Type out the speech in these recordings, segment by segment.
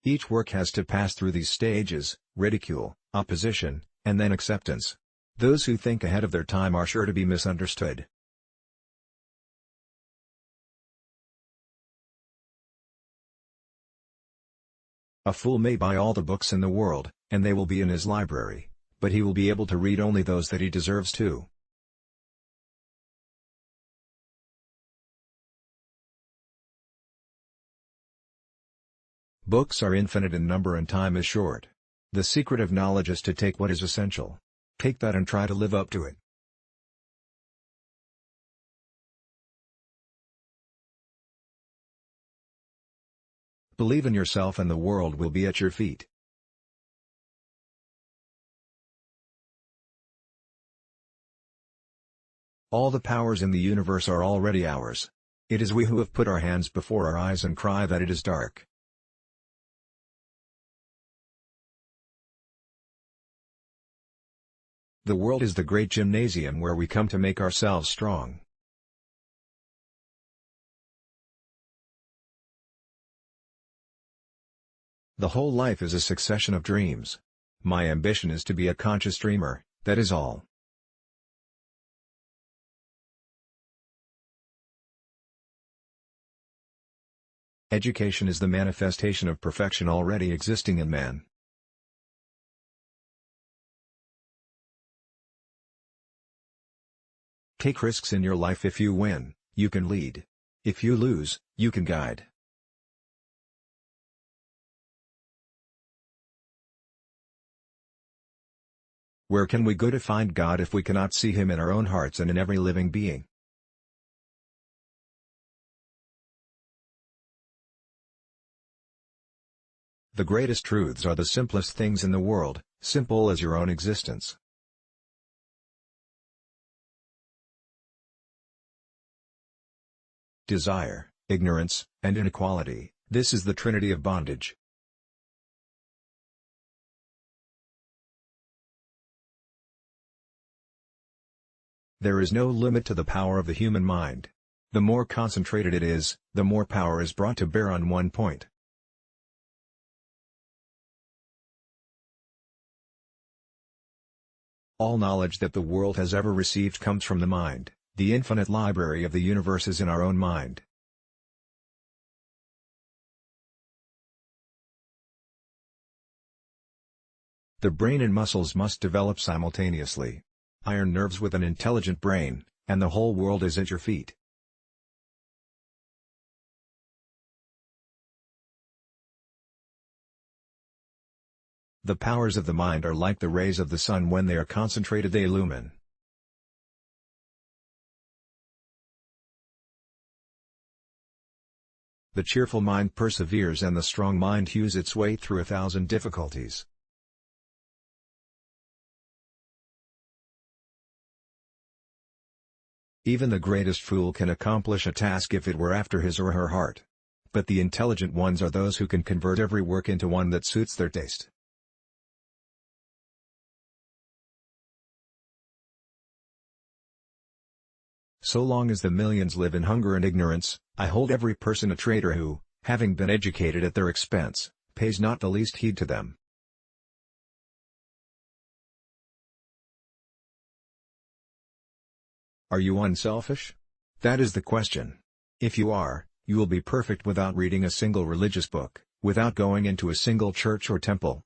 Each work has to pass through these stages: ridicule, opposition, and then acceptance. Those who think ahead of their time are sure to be misunderstood. A fool may buy all the books in the world, and they will be in his library, but he will be able to read only those that he deserves to. Books are infinite in number and time is short. The secret of knowledge is to take what is essential. Take that and try to live up to it. Believe in yourself and the world will be at your feet. All the powers in the universe are already ours. It is we who have put our hands before our eyes and cry that it is dark. The world is the great gymnasium where we come to make ourselves strong. The whole life is a succession of dreams. My ambition is to be a conscious dreamer, that is all. Education is the manifestation of perfection already existing in man. Take risks in your life. If you win, you can lead. If you lose, you can guide. Where can we go to find God if we cannot see Him in our own hearts and in every living being? The greatest truths are the simplest things in the world, simple as your own existence. Desire, ignorance, and inequality, this is the trinity of bondage. There is no limit to the power of the human mind. The more concentrated it is, the more power is brought to bear on one point. All knowledge that the world has ever received comes from the mind. The infinite library of the universe is in our own mind. The brain and muscles must develop simultaneously. Iron nerves with an intelligent brain, and the whole world is at your feet. The powers of the mind are like the rays of the sun. When they are concentrated, they illumine. The cheerful mind perseveres and the strong mind hews its way through 1,000 difficulties. Even the greatest fool can accomplish a task if it were after his or her heart. But the intelligent ones are those who can convert every work into one that suits their taste. So long as the millions live in hunger and ignorance, I hold every person a traitor who, having been educated at their expense, pays not the least heed to them. Are you unselfish? That is the question. If you are, you will be perfect without reading a single religious book, without going into a single church or temple.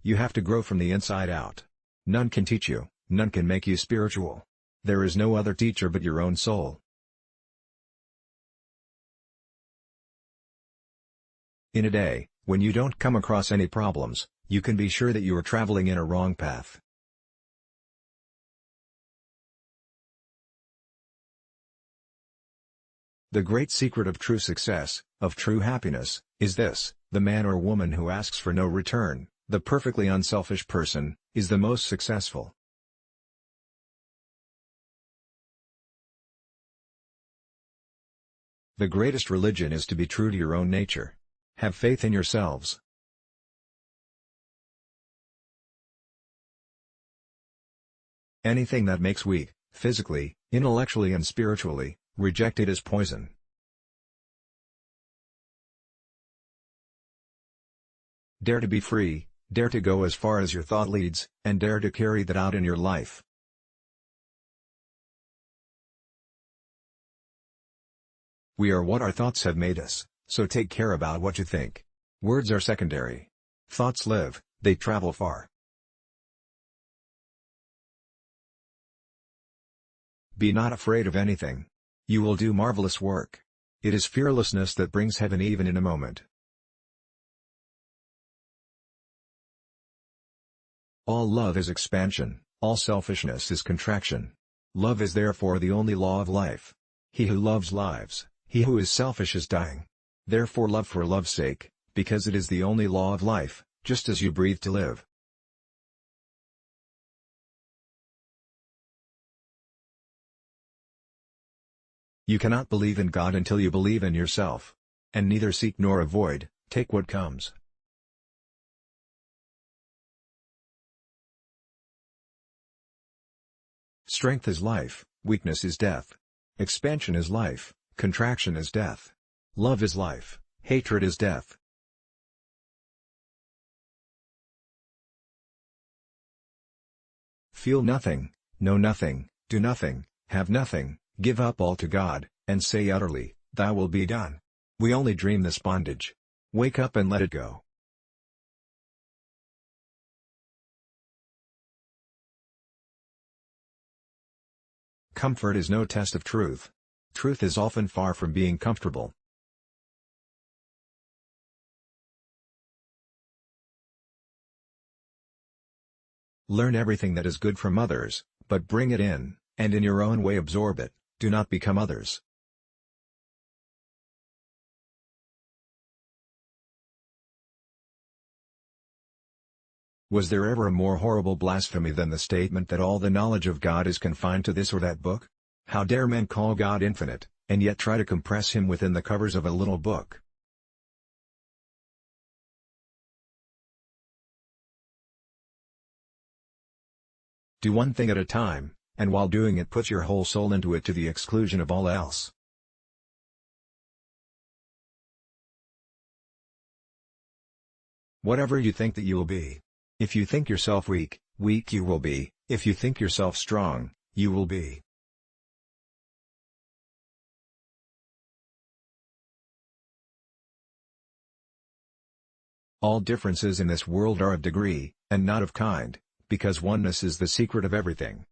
You have to grow from the inside out. None can teach you, none can make you spiritual. There is no other teacher but your own soul. In a day, when you don't come across any problems, you can be sure that you are traveling in a wrong path. The great secret of true success, of true happiness, is this: the man or woman who asks for no return, the perfectly unselfish person, is the most successful. The greatest religion is to be true to your own nature. Have faith in yourselves. Anything that makes weak, physically, intellectually and spiritually, reject it as poison. Dare to be free, dare to go as far as your thought leads, and dare to carry that out in your life. We are what our thoughts have made us, so take care about what you think. Words are secondary. Thoughts live, they travel far. Be not afraid of anything. You will do marvelous work. It is fearlessness that brings heaven even in a moment. All love is expansion, all selfishness is contraction. Love is therefore the only law of life. He who loves lives, he who is selfish is dying. Therefore love for love's sake, because it is the only law of life, just as you breathe to live. You cannot believe in God until you believe in yourself. And neither seek nor avoid, take what comes. Strength is life, weakness is death. Expansion is life, contraction is death. Love is life, hatred is death. Feel nothing, know nothing, do nothing, have nothing, give up all to God, and say utterly, Thy will be done. We only dream this bondage. Wake up and let it go. Comfort is no test of truth. Truth is often far from being comfortable. Learn everything that is good from others, but bring it in, and in your own way absorb it, do not become others. Was there ever a more horrible blasphemy than the statement that all the knowledge of God is confined to this or that book? How dare men call God infinite, and yet try to compress him within the covers of a little book? Do one thing at a time, and while doing it put your whole soul into it to the exclusion of all else. Whatever you think that you will be. If you think yourself weak, weak you will be. If you think yourself strong, you will be. All differences in this world are of degree, and not of kind, because oneness is the secret of everything.